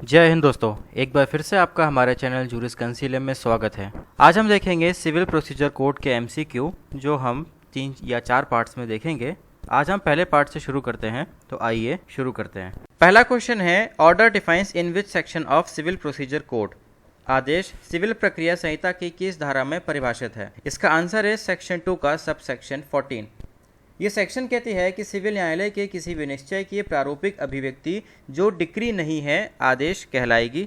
जय हिंद दोस्तों, एक बार फिर से आपका हमारे चैनल जूरिस कंसीलियम में स्वागत है। आज हम देखेंगे सिविल प्रोसीजर कोड के एमसीक्यू, जो हम 3 या 4 पार्ट्स में देखेंगे। आज हम पहले पार्ट से शुरू करते हैं, तो आइए शुरू करते हैं। पहला क्वेश्चन है, order defines in which section of civil procedure code. आदेश सिविल प्रक्रिया संहिता की किस धारा में परिभाषित है? इसका आंसर है सेक्शन 2 का सब सेक्शन 14। ये सेक्शन कहती है कि सिविल न्यायालय के किसी भी निश्चय की प्रारूपिक अभिव्यक्ति जो डिक्री नहीं है, आदेश कहलाएगी।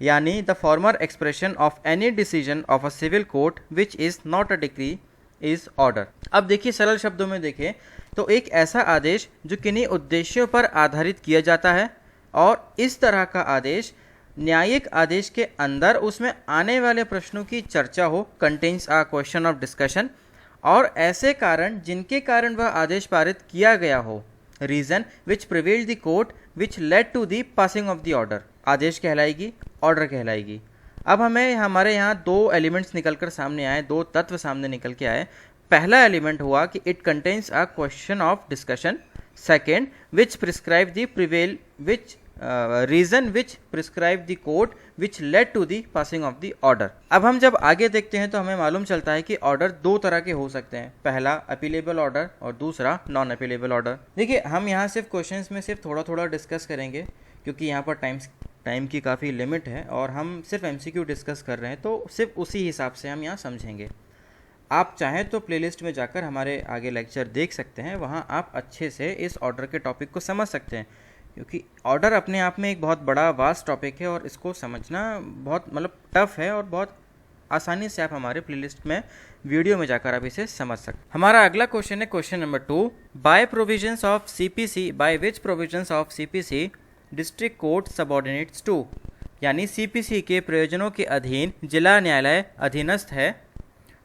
यानी the former expression of any decision of a civil court which is not a decree is order. अब देखिए, सरल शब्दों में देखें तो एक ऐसा आदेश जो किन्हीं उद्देश्यों पर आधारित किया जाता है, और इस तरह का आदेश न्यायिक आदेश के अंदर उसमें आने वाले प्रश्नों की चर्चा हो, contains a question of discussion, और ऐसे कारण जिनके कारण वह आदेश पारित किया गया हो, reason which prevailed the court which led to the passing of the order, आदेश कहलाएगी, ऑर्डर कहलाएगी। अब हमारे यहाँ 2 एलिमेंट्स निकलकर सामने आए, 2 तत्व सामने निकल के आए। पहला एलिमेंट हुआ कि it contains a question of discussion. Second, which prescribe the prevail which reason which prescribe the court which led to the passing of the order. अब हम जब आगे देखते हैं तो हमें मालूम चलता है कि ऑर्डर 2 तरह के हो सकते हैं, पहला अपीलेबल ऑर्डर और दूसरा नॉन अपीलेबल ऑर्डर। देखिए, हम यहाँ सिर्फ क्वेश्चंस में सिर्फ थोड़ा थोड़ा डिस्कस करेंगे, क्योंकि यहाँ पर टाइम की काफ़ी लिमिट है और हम सिर्फ एमसीक्यू डिस्कस कर रहे हैं, तो सिर्फ उसी हिसाब से हम यहाँ समझेंगे। आप चाहें तो प्लेलिस्ट में जाकर हमारे आगे लेक्चर देख सकते हैं, वहाँ आप अच्छे से इस ऑर्डर के टॉपिक को समझ सकते हैं, क्योंकि ऑर्डर अपने आप में एक बहुत बड़ा वास्ट टॉपिक है और इसको समझना बहुत टफ है, और बहुत आसानी से आप हमारे प्लेलिस्ट में वीडियो में जाकर आप इसे समझ सकते हैं। हमारा अगला क्वेश्चन है question number 2, by provisions of CPC, by which provisions of CPC district court subordinates to. यानी सीपीसी के प्रयोजनों के अधीन जिला न्यायालय अधीनस्थ है,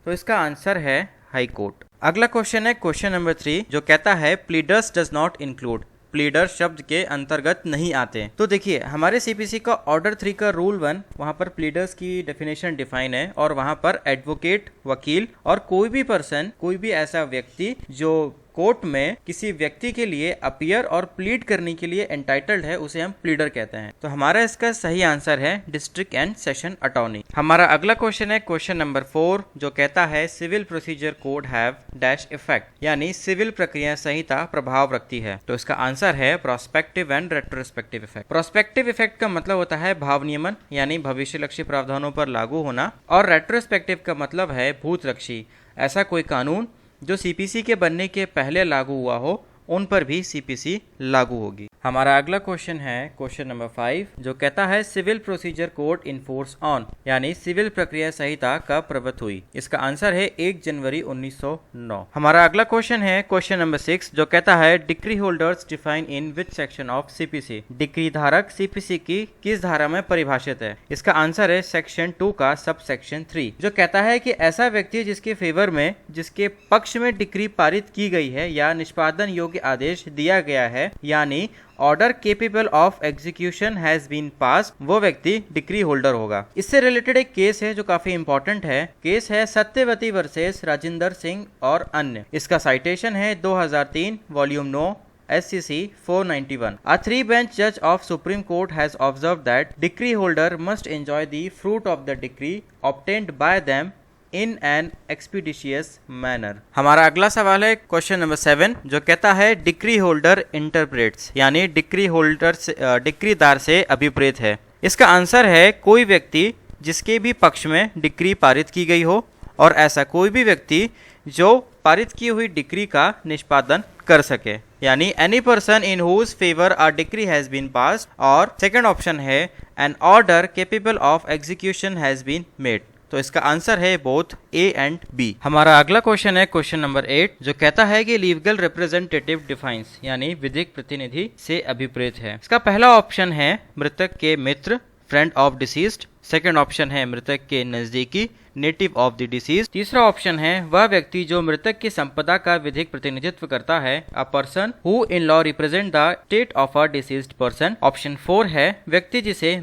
तो इसका आंसर है हाई कोर्ट। अगला क्वेश्चन है क्वेश्चन नंबर 3, जो कहता है प्लीडर्स डज नॉट इंक्लूड, प्लीडर शब्द के अंतर्गत नहीं आते। तो देखिए, हमारे सीपीसी का ऑर्डर 3 का रूल 1, वहां पर प्लीडर्स की डेफिनेशन डिफाइन है, और वहां पर एडवोकेट, वकील और कोई भी पर्सन, कोई भी ऐसा व्यक्ति जो कोर्ट में किसी व्यक्ति के लिए अपीयर और प्लीड करने के लिए एंटाइटल्ड है, उसे हम प्लीडर कहते हैं। तो हमारा इसका सही आंसर है डिस्ट्रिक्ट एंड सेशन अटॉर्नी। हमारा अगला क्वेश्चन है क्वेश्चन नंबर 4, जो कहता है civil procedure code have dash effect, यानी सिविल प्रक्रिया संहिता प्रभाव रखती है। तो इसका आंसर है prospective and retrospective effect. Prospective effect का मतलब होता है भाव नियमन, यानी भविष्यलक्षी प्रावधानों पर लागू होना, और रेट्रोस्पेक्टिव का मतलब है भूतलक्षी, ऐसा कोई कानून जो सीपीसी के बनने के पहले लागू हुआ हो, उन पर भी सीपीसी लागू होगी। हमारा अगला क्वेश्चन है क्वेश्चन नंबर 5, जो कहता है civil procedure code in force on, यानी सिविल प्रक्रिया संहिता कब प्रवृत्त हुई। इसका आंसर है 1 जनवरी 1909। हमारा अगला क्वेश्चन है क्वेश्चन नंबर 6, जो कहता है decree holders define in which section of CPC, decree धारक सीपीसी की किस धारा में परिभाषित है। इसका आंसर है सेक्शन 2 का सब सेक्शन 3, जो कहता है कि ऐसा व्यक्ति जिसके फेवर में, जिसके पक्ष में डिक्री पारित की गई है या निष्पादन योग्य आदेश दिया गया है, यानी order capable of execution has been pass, वो व्यक्ति डिक्री होल्डर होगा। इससे रिलेटेड एक केस है जो काफी इंपॉर्टेंट है। केस है सत्यवती वर्सेस राजिंदर सिंह और अन्य। इसका साइटेशन है 2003 volume 9 SCC 491. A 3-bench judge of Supreme Court has observed that decree holder must enjoy the fruit of the decree obtained by them in an expeditious manner. हमारा अगला सवाल है क्वेश्चन नंबर 7, जो कहता है डिक्री होल्डर इंटरप्रेट्स, यानी decree holder डिक्रीदार से अभिप्रेत है। इसका आंसर है कोई व्यक्ति जिसके भी पक्ष में डिक्री पारित की गई हो, और ऐसा कोई भी व्यक्ति जो पारित की हुई डिक्री का निष्पादन कर सके, यानी any person in whose favour a decree has been passed, और सेकंड ऑप्शन है an order capable of execution has been made. तो इसका आंसर है बोथ ए एंड बी। हमारा अगला क्वेश्चन है क्वेश्चन नंबर 8, जो कहता है कि लीगल रिप्रेजेंटेटिव डिफाइंस, यानी विधिक प्रतिनिधि से अभिप्रेत है। इसका पहला ऑप्शन है मृतक के मित्र, friend of deceased. Second option है मृतक के नजदीकी, नेटिव ऑफ द डिसीज। तीसरा ऑप्शन है वह व्यक्ति जो मृतक की संपदा का विधिक प्रतिनिधित्व करता है, a person who in law represent the state of a deceased person. Option 4 है व्यक्ति जिसे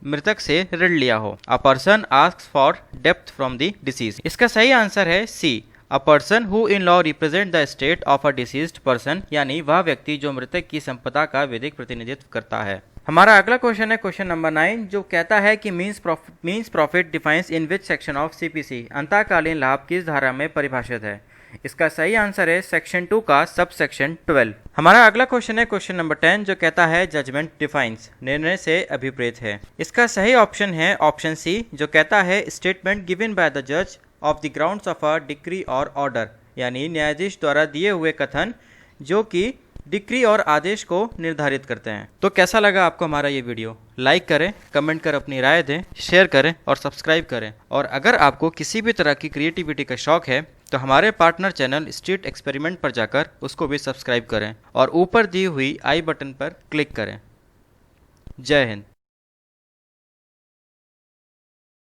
मृतक से ऋण लिया हो, अ पर्सन आस्क्स फॉर डेप्थ फ्रॉम द डिसीज। इसका सही आंसर है C, a person who in law represent the state of a deceased person, यानी वह व्यक्ति जो मृतक की संपदा का विधिक प्रतिनिधित्व करता है। हमारा अगला क्वेश्चन है क्वेश्चन नंबर 9, जो कहता है कि mesne profit defines in which section of CPC, अंतःकालीन लाभ किस धारा में परिभाषित है। इसका सही आंसर है सेक्शन 2 का सब सेक्शन 12। हमारा अगला क्वेश्चन है क्वेश्चन नंबर 10, जो कहता है जजमेंट डिफाइंस, निर्णय से अभिप्रेत है। इसका सही ऑप्शन है ऑप्शन सी, जो कहता है स्टेटमेंट गिवन बाय द जज of the grounds of a decree और ऑर्डर, यानी न्यायाधीश द्वारा दिए हुए कथन जो कि डिक्री और आदेश को निर्धारित करते हैं। तो कैसा लगा आपको हमारा ये वीडियो? लाइक करें, कमेंट कर अपनी राय दें, शेयर करें और सब्सक्राइब करें। और अगर आपको किसी भी तरह की क्रिएटिविटी का शौक है तो हमारे पार्टनर चैनल स्ट्रीट एक्सपेरिमेंट पर जाकर उसको भी सब्सक्राइब करें और ऊपर दी हुई आई बटन पर क्लिक करें। जय हिंद।